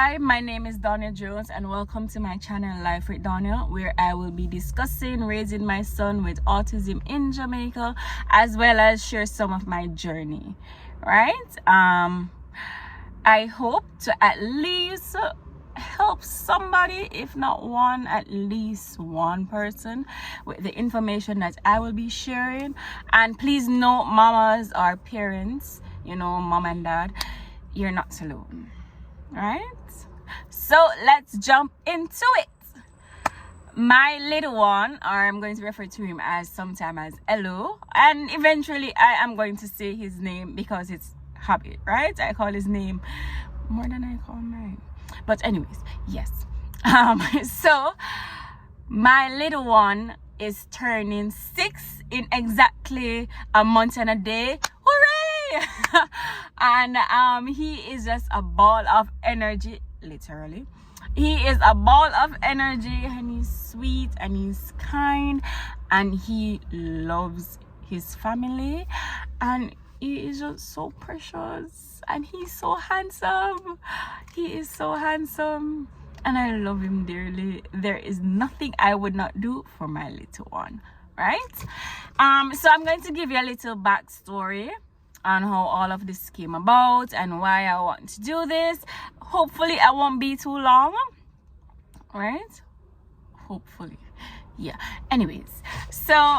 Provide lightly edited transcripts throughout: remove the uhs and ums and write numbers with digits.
Hi, my name is Donya Jones and welcome to my channel Life with Donya, where I will be discussing raising my son with autism in Jamaica, as well as share some of my journey, right? I hope to at least help somebody, if not one, at least one person with the information that I will be sharing. And please note, mamas or parents, mom and dad, you're not alone. Right, so let's jump into it. My little one, or I'm going to refer to him as sometime as Elo, and eventually I am going to say his name because it's habit, right? I call his name more than I call mine, but anyways, yes. So my little one is turning 6 in exactly a month and a day. Hooray! And he is just a ball of energy, literally. He is a ball of energy, and he's sweet and he's kind and he loves his family, and he is just so precious, and he's so handsome. He is so handsome and I love him dearly. There is nothing I would not do for my little one, right? So I'm going to give you a little backstory on how all of this came about and why I want to do this. Hopefully I won't be too long, right? Hopefully, yeah. Anyways, so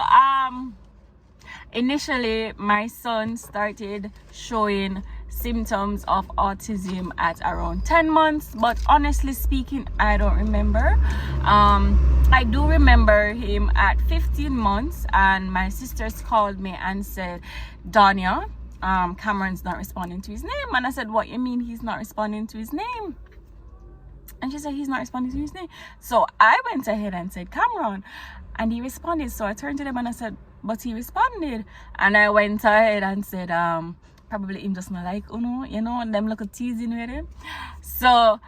initially my son started showing symptoms of autism at around 10 months, but honestly speaking, I don't remember. I do remember him at 15 months, and my sisters called me and said, Donya, Cameron's not responding to his name. And I said, what you mean he's not responding to his name? And she said, he's not responding to his name. So I went ahead and said, Cameron, and he responded. So I turned to them and I said, but he responded. And I went ahead and said, probably him just not like them look at teasing with him. So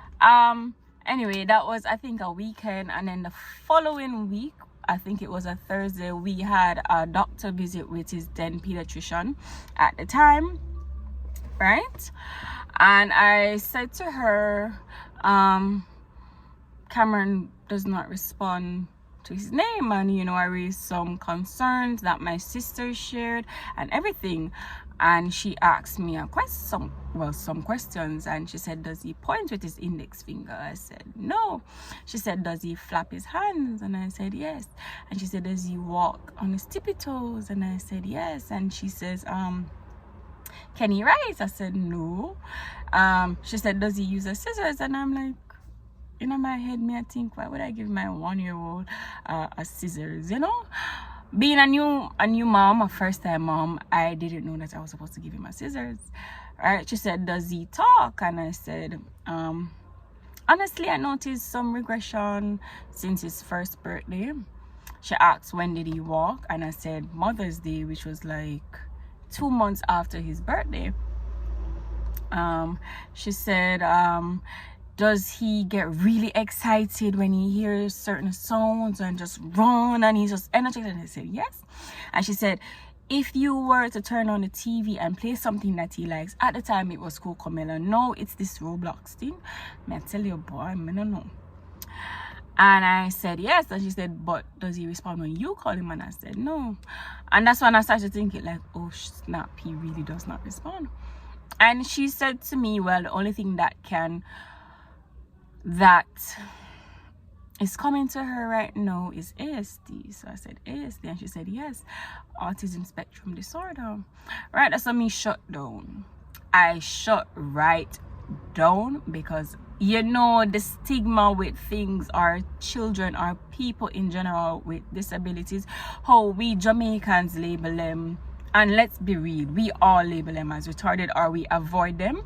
anyway, that was, I think, a weekend. And then the following week, I think it was a Thursday, we had a doctor visit with his then pediatrician at the time, right? And I said to her, Cameron does not respond to his name, and I raised some concerns that my sister shared and everything. And she asked me some questions, and she said, does he point with his index finger? I said no. She said, does he flap his hands? And I said yes. And she said, does he walk on his tippy toes? And I said yes. And she says, can he write? I said no. She said, does he use a scissors? And I'm like, in my head, I think, why would I give my 1-year-old a scissors? Being a new mom, a first-time mom, I didn't know that I was supposed to give him a scissors. Right? She said, does he talk? And I said, honestly, I noticed some regression since his first birthday. She asked, when did he walk? And I said, Mother's Day, which was like 2 months after his birthday. She said, does he get really excited when he hears certain sounds and just run and he's just energetic? And I said yes. And she said, if you were to turn on the TV and play something that he likes, at the time it was Cocomelon, now it's this Roblox thing. I tell you, boy, I don't know. And I said yes. And she said, but does he respond when you call him? And I said no. And that's when I started thinking, like, oh snap, he really does not respond. And she said to me, well, the only thing that is coming to her right now is ASD. So I said ASD, and she said yes, autism spectrum disorder. Right, that's when me shut down. I shut right down, because the stigma with things, or children or people in general with disabilities, how we Jamaicans label them, and let's be real, we all label them as retarded, or we avoid them.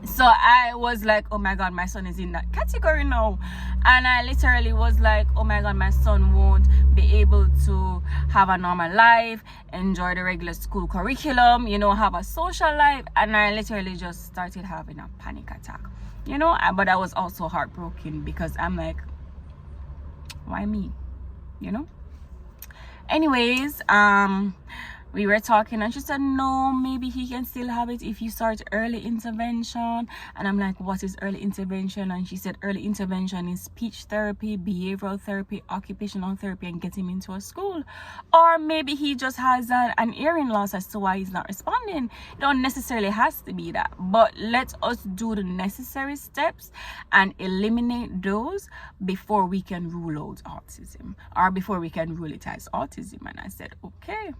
So I was like, oh my god, my son is in that category now. And I literally was like, oh my god, my son won't be able to have a normal life, enjoy the regular school curriculum, have a social life. And I literally just started having a panic attack, but I was also heartbroken, because I'm like, why me? Anyways, we were talking, and she said, no, maybe he can still have it if you start early intervention. And I'm like, what is early intervention? And she said early intervention is speech therapy, behavioral therapy, occupational therapy, and get him into a school. Or maybe he just has an hearing loss as to why he's not responding. It don't necessarily has to be that, but let us do the necessary steps and eliminate those before we can rule out autism, or before we can rule it as autism. And I said, okay.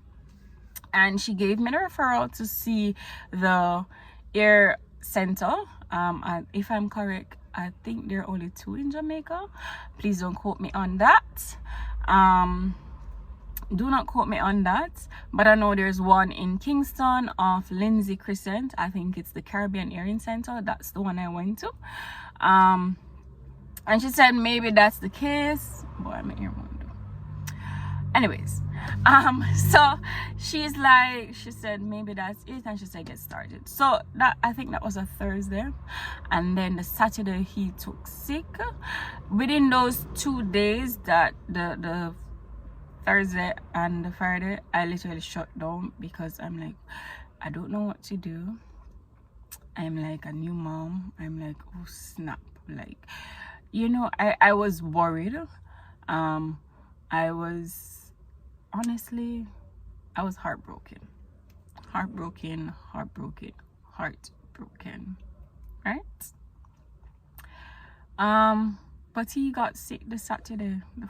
And she gave me the referral to see the ear center. If I'm correct, I think there are only 2 in Jamaica. Please don't quote me on that. Do not quote me on that. But I know there's one in Kingston off Lindsay Crescent. I think it's the Caribbean Hearing Center. That's the one I went to. And she said maybe that's the case. Boy, I'm an ear window. Anyways, so she said maybe that's it, and she said get started. So that, I think that was a Thursday, and then the Saturday he took sick. Within those 2 days, that the Thursday and the Friday, I literally shut down, because I'm like, I don't know what to do. I'm like a new mom. I'm like, oh snap, like, you know, I was worried. Honestly, I was heartbroken, right? But he got sick the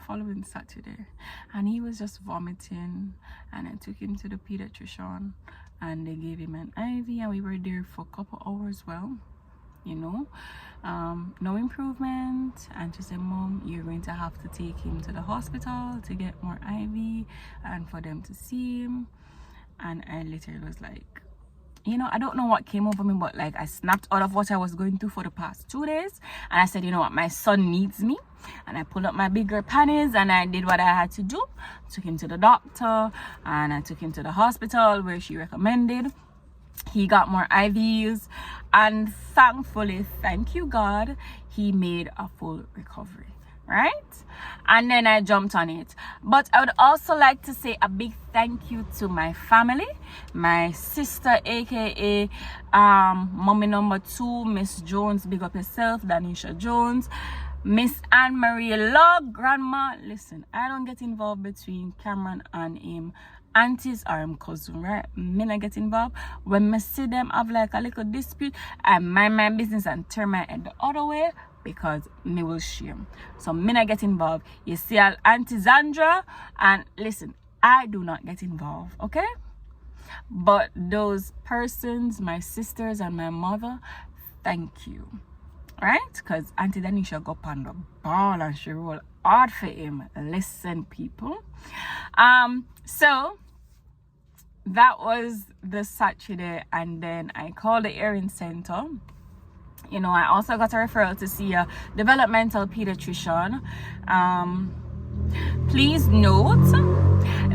following Saturday, and he was just vomiting, and I took him to the pediatrician, and they gave him an IV, and we were there for a couple hours. Well, you know, no improvement, and she said, Mom, you're going to have to take him to the hospital to get more IV and for them to see him. And I literally was like, you know, I don't know what came over me, but like I snapped out of what I was going through for the past 2 days, and I said, you know what, my son needs me. And I pulled up my bigger panties and I did what I had to do. Took him to the doctor, and I took him to the hospital where she recommended. He got more IVs, and thankfully, thank you God, he made a full recovery, right? And then I jumped on it. But I would also like to say a big thank you to my family, my sister, aka mommy number 2, Miss Jones, big up yourself, Danisha Jones, Miss Anne Marie Love, grandma. Listen, I don't get involved between Cameron and him. Aunties are him cousin, right? Me not get involved. When I see them have like a little dispute, I mind my business and turn my head the other way, because me will shame. So me not get involved. You see Auntie Zandra, and listen, I do not get involved, okay? But those persons, my sisters and my mother, thank you, right? Because Auntie Danisha go on the ball and she roll hard for him. Listen, people. So that was the Saturday, and then I called the hearing center. You know, I also got a referral to see a developmental pediatrician. Please note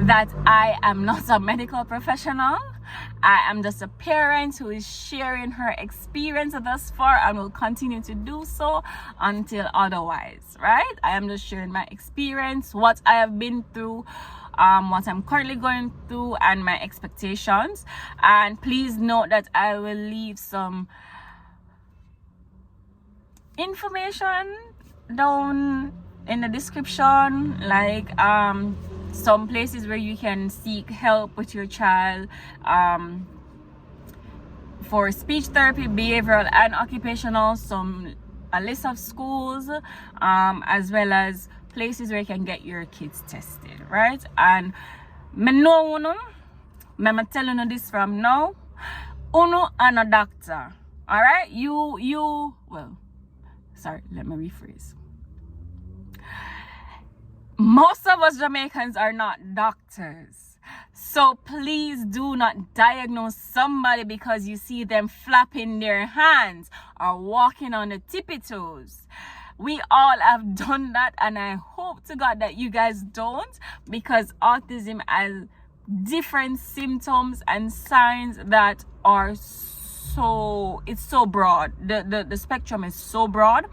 that I am not a medical professional. I am just a parent who is sharing her experience thus far and will continue to do so until otherwise, right? I am just sharing my experience, what I have been through, what I'm currently going through, and my expectations. And please note that I will leave some information down in the description, like some places where you can seek help with your child for speech therapy, behavioral and occupational, a list of schools, as well as places where you can get your kids tested, right? And me know uno, me telling you this from now, uno and a doctor, all right? Well, sorry, let me rephrase. Most of us Jamaicans are not doctors. So please do not diagnose somebody because you see them flapping their hands or walking on the tippy toes. We all have done that, and I hope to God that you guys don't, because autism has different symptoms and signs that are it's so broad. The spectrum is so broad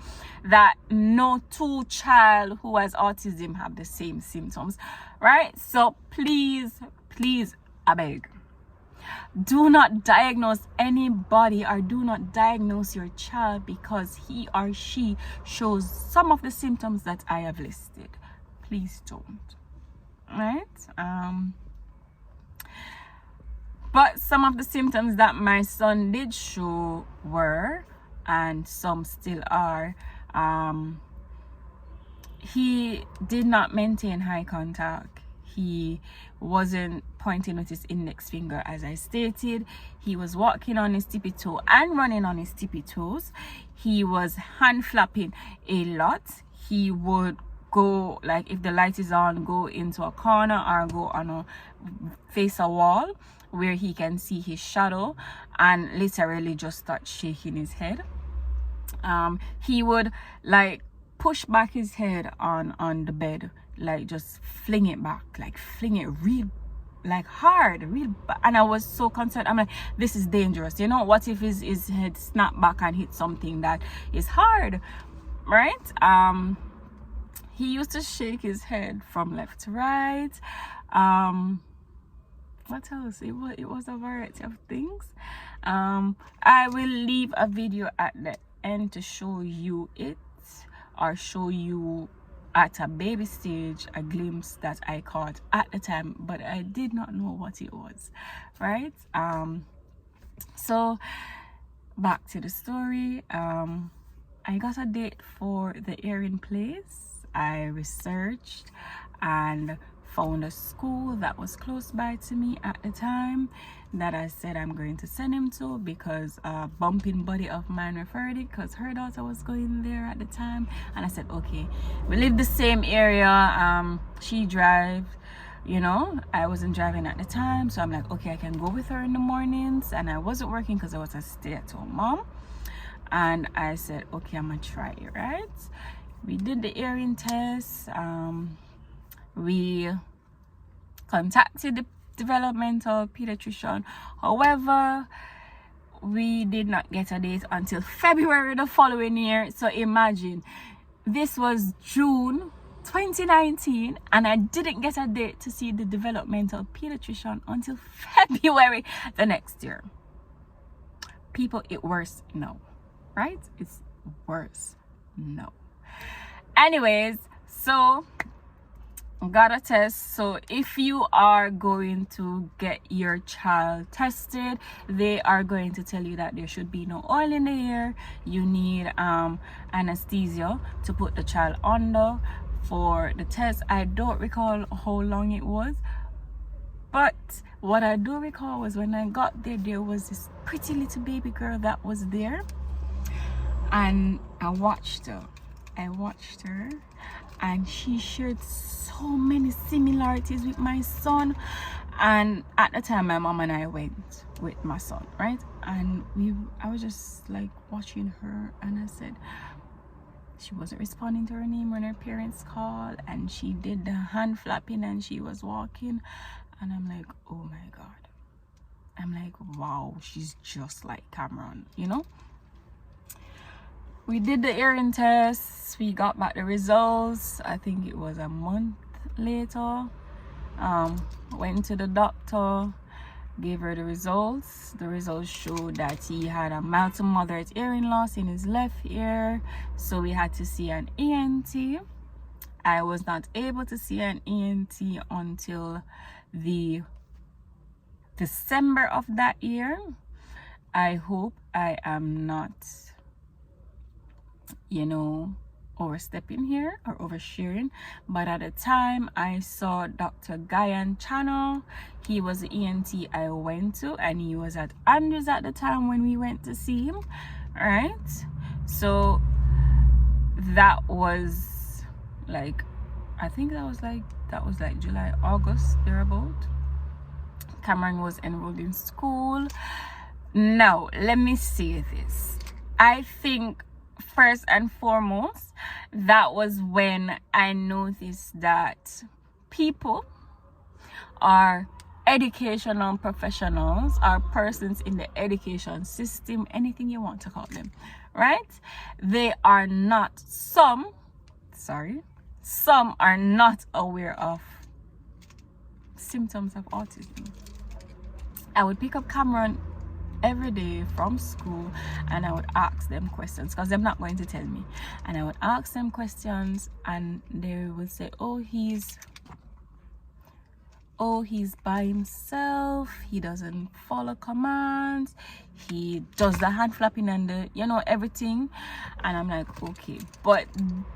that no two child who has autism have the same symptoms, right? So please, I beg. Do not diagnose anybody, or do not diagnose your child because he or she shows some of the symptoms that I have listed. Please don't. Right? But some of the symptoms that my son did show were, and some still are, he did not maintain eye contact. He wasn't pointing with his index finger, as I stated. He was walking on his tippy toe and running on his tippy toes. He was hand flapping a lot. He would go, like if the light is on, go into a corner or go on a face a wall where he can see his shadow, and literally just start shaking his head. He would like push back his head on the bed, like just fling it back, like fling it real like hard, and I was so concerned. I'm like, this is dangerous, you know. What if his head snap back and hit something that is hard, right? He used to shake his head from left to right. What else? It was a variety of things. I will leave a video at the end to show you it, or show you at a baby stage a glimpse that I caught at the time, but I did not know what it was, right? So back to the story. I got a date for the hearing place. I researched and found a school that was close by to me at the time that I said I'm going to send him to, because a bumping buddy of mine referred it because her daughter was going there at the time. And I said, okay, we live the same area. She drives, you know, I wasn't driving at the time, so I'm like, okay, I can go with her in the mornings. And I wasn't working because I was a stay-at-home mom. And I said, okay, I'm gonna try it, right? We did the hearing test. We contacted the developmental pediatrician. However, we did not get a date until February the following year. So imagine, this was June 2019 and I didn't get a date to see the developmental pediatrician until February the next year. People, it's worse now, right? It's worse now. Anyways, so got a test. So if you are going to get your child tested, they are going to tell you that there should be no oil in the air. You need anesthesia to put the child under for the test. I don't recall how long it was, but what I do recall was when I got there, there was this pretty little baby girl that was there, and I watched her and she shared so many similarities with my son. And at the time, my mom and I went with my son, right? And I was just like watching her, and I said, she wasn't responding to her name when her parents called, and she did the hand flapping and she was walking, and I'm like, oh my god. I'm like, wow, she's just like Cameron, you know. We did the hearing test. We got back the results. I think it was a month later. Went to the doctor, gave her the results. The results showed that he had a mild to moderate hearing loss in his left ear. So we had to see an ENT. I was not able to see an ENT until the December of that year. I hope I am not, you know, overstepping here or oversharing, but at the time I saw Dr. Guyan Channel. He was the ENT I went to, and he was at Andrews at the time when we went to see him, right? So that was like, I think that was like July, August, thereabout. Cameron was enrolled in school. Now let me say this. I think first and foremost, that was when I noticed that people are educational professionals, are persons in the education system, anything you want to call them, right? They are not, some are not aware of symptoms of autism. I would pick up Cameron every day from school, and I would ask them questions because they're not going to tell me, and I would ask them questions, and they would say, oh, he's by himself, he doesn't follow commands, he does the hand flapping and the, you know, everything. And I'm like, okay, but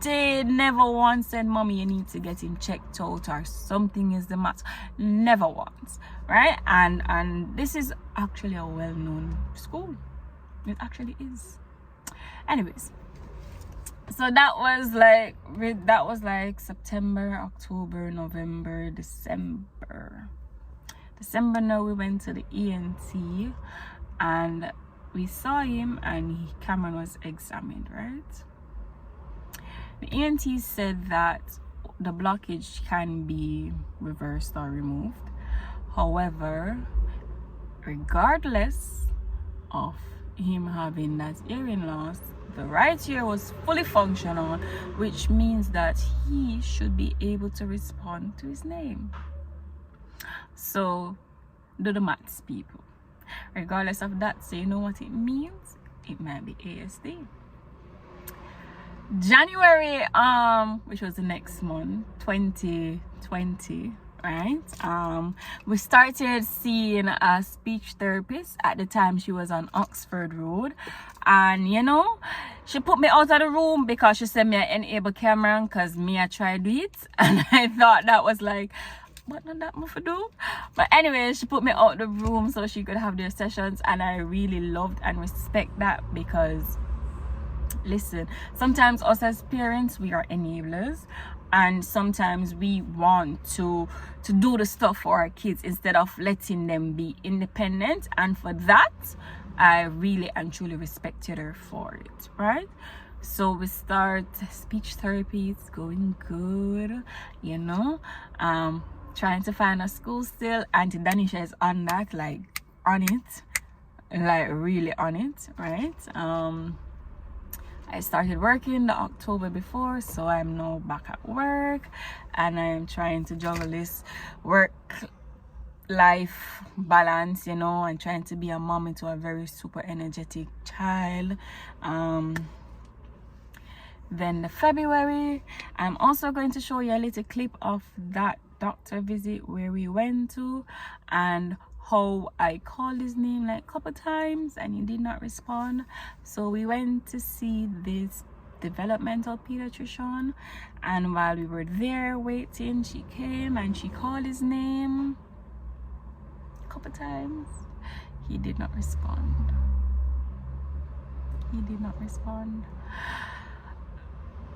they never once said, mommy, you need to get him checked out or something is the matter. Never once, right? And this is actually a well-known school. It actually is. Anyways, so that was like September, October, November, December. Now we went to the ENT and we saw him, and Cameron was examined, right? The ENT said that the blockage can be reversed or removed. However, regardless of him having that hearing loss, the right ear was fully functional, which means that he should be able to respond to his name. So do the maths, people. Regardless of that, so you know what it means. It might be ASD. January, which was the next month, 2020, right? We started seeing a speech therapist. At the time, she was on Oxford Road, and you know, she put me out of the room because she said me I enable Cameron because me I tried it, and I thought that was like, what not that much to do. But anyway, she put me out the room so she could have their sessions, and I really loved and respect that, because listen, sometimes us as parents, we are enablers, and sometimes we want to do the stuff for our kids instead of letting them be independent. And for that, I really and truly respected her for it, right? So we start speech therapy. It's going good, you know. Trying to find a school still. Auntie Danisha is on that, like on it, like really on it, right? I started working the October before, so I'm now back at work, and I'm trying to juggle this work-life balance, you know, and trying to be a mom to a very super energetic child. Then the February, I'm also going to show you a little clip of that doctor visit where we went to, and how I called his name like a couple times and he did not respond. So we went to see this developmental pediatrician, and while we were there waiting, she came and she called his name a couple times. He did not respond.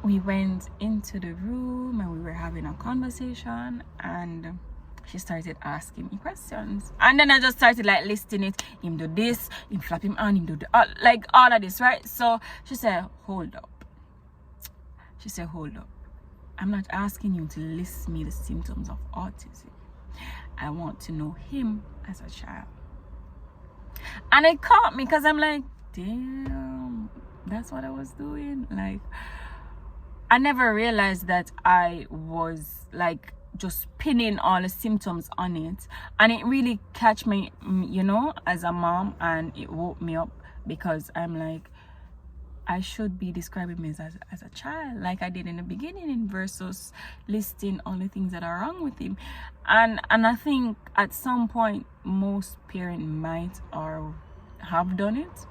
We went into the room and we were having a conversation, and she started asking me questions, and then I just started like listing it. Him do this, him flap him on, him do the, like all of this, right? So she said, hold up. I'm not asking you to list me the symptoms of autism. I want to know him as a child. And it caught me because I'm like, damn, that's what I was doing. Like, I never realized that I was like just pinning all the symptoms on it, and it really catch me, you know, as a mom, and it woke me up, because I'm like, I should be describing me as a child like I did in the beginning, versus listing all the things that are wrong with him. And I think at some point most parents might or have done it,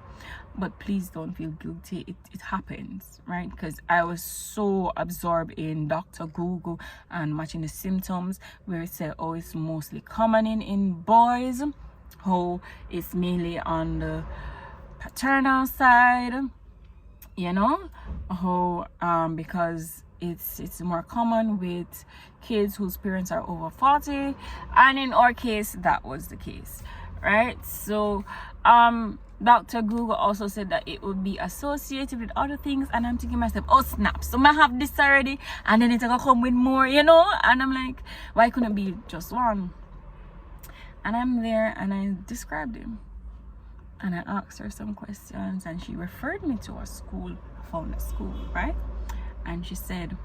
but please don't feel guilty. It happens, right? Because I was so absorbed in Dr. Google and matching the symptoms, where it said, oh, it's mostly common in boys, how it's mainly on the paternal side, you know, how because it's more common with kids whose parents are over 40, and in our case that was the case, right? So Dr. Google also said that it would be associated with other things, and I'm thinking myself, oh snap, so I have this already and then it's gonna come with more, you know. And I'm like, why couldn't it be just one? And I'm there and I described him, and I asked her some questions, and she referred me to a school, found a school, right? And she said,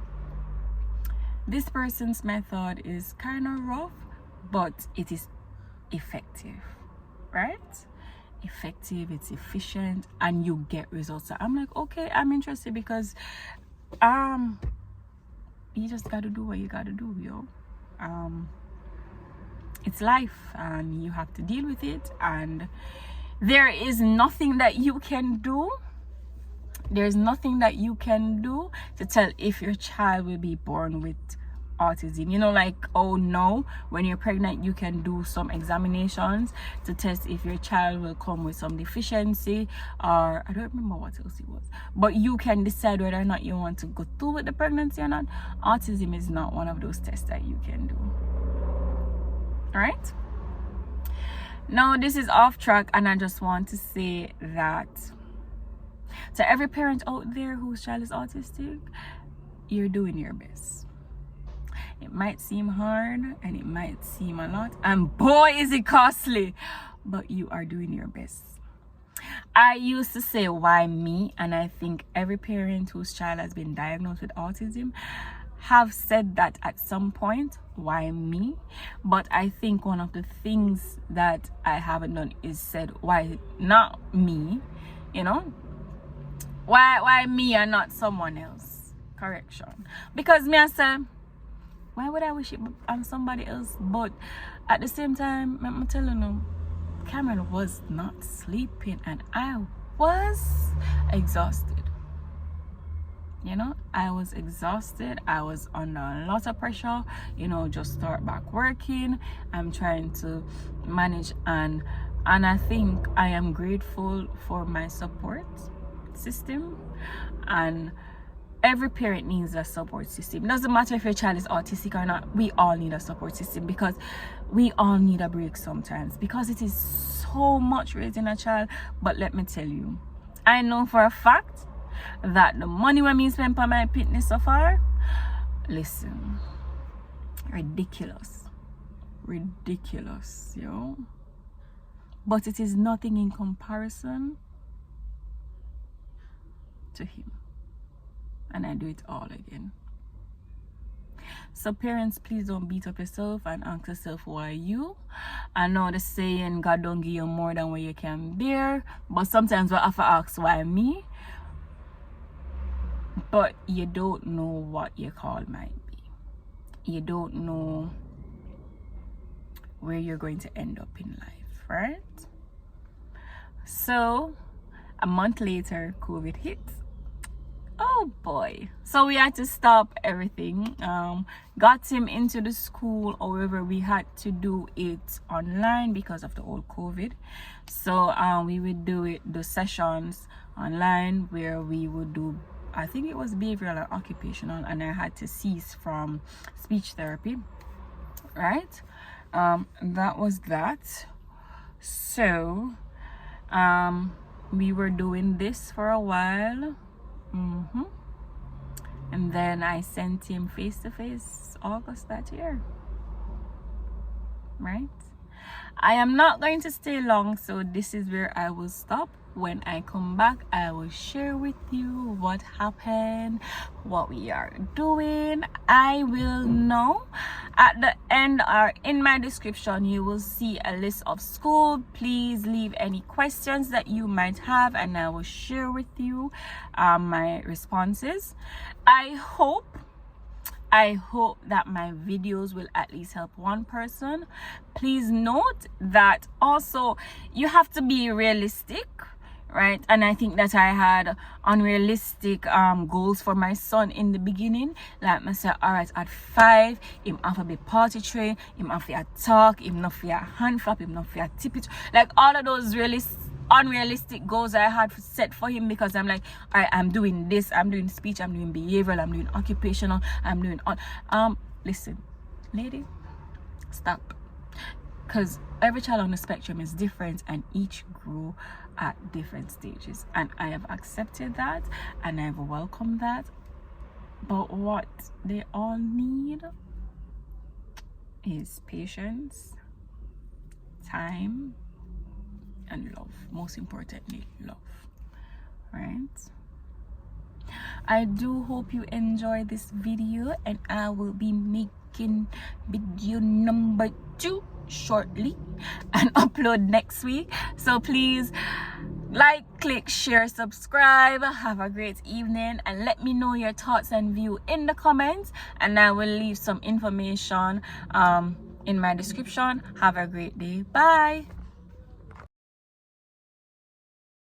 this person's method is kind of rough, but it is effective. right? Effective, it's efficient, and you get results. So I'm like, okay, I'm interested, because you just got to do what you got to do, yo. It's life, and you have to deal with it, and there is nothing that you can do. There's nothing that you can do to tell if your child will be born with autism. You know, like, oh no, when you're pregnant, you can do some examinations to test if your child will come with some deficiency, or I don't remember what else it was, but you can decide whether or not you want to go through with the pregnancy or not. Autism is not one of those tests that you can do. All right, now this is off track, and I just want to say that to every parent out there whose child is autistic, you're doing your best. It might seem hard, and it might seem a lot, and boy is it costly, but you are doing your best. I used to say, why me? And I think every parent whose child has been diagnosed with autism have said that at some point, why me? But I think one of the things that I haven't done is said, why not me? You know, why me and not someone else? Correction. Because me, I said, why would I wish it on somebody else? But at the same time, I'm telling you, Cameron was not sleeping, and I was exhausted. You know, I was exhausted. I was under a lot of pressure, you know, just start back working. I'm trying to manage, and I think I am grateful for my support system, and every parent needs a support system. It doesn't matter if your child is autistic or not, we all need a support system, because we all need a break sometimes, because it is so much raising a child. But let me tell you, I know for a fact that the money when me spend on my fitness so far, listen, ridiculous, yo. But it is nothing in comparison to him, and I do it all again. So parents, please don't beat up yourself and ask yourself, why you? I know the saying, God don't give you more than what you can bear, but sometimes we have to ask, why me? But you don't know what your call might be. You don't know where you're going to end up in life, right? So a month later, COVID hit. Oh boy. So we had to stop everything. Got him into the school. However, we had to do it online because of the old COVID. So we would do the sessions online, where we would do, I think it was behavioral and occupational, and I had to cease from speech therapy, right? That was that. So we were doing this for a while. And then I sent him face-to-face August that year, right? I am not going to stay long, so this is where I will stop. When I come back, I will share with you what happened, what we are doing. I will know at the end, or in my description, you will see a list of school. Please leave any questions that you might have, and I will share with you my responses. I hope that my videos will at least help one person. Please note that also you have to be realistic, right? And I think that I had unrealistic goals for my son in the beginning. Like I said, all right, at 5, him have to be party trained, him have to talk, him not for a hand flap, him not for a tip it. Like all of those unrealistic goals I had set for him, because I'm like, all right, I'm doing this, I'm doing speech, I'm doing behavioral, I'm doing occupational, I'm doing listen, lady, stop. Because every child on the spectrum is different, and each grow at different stages, and I have accepted that, and I've welcomed that. But what they all need is patience, time, and love. Most importantly, love, right? I do hope you enjoy this video, and I will be making video number 2 shortly and upload next week. So please like, click, share, subscribe. Have a great evening, and let me know your thoughts and view in the comments, and I will leave some information in my description. Have a great day. Bye.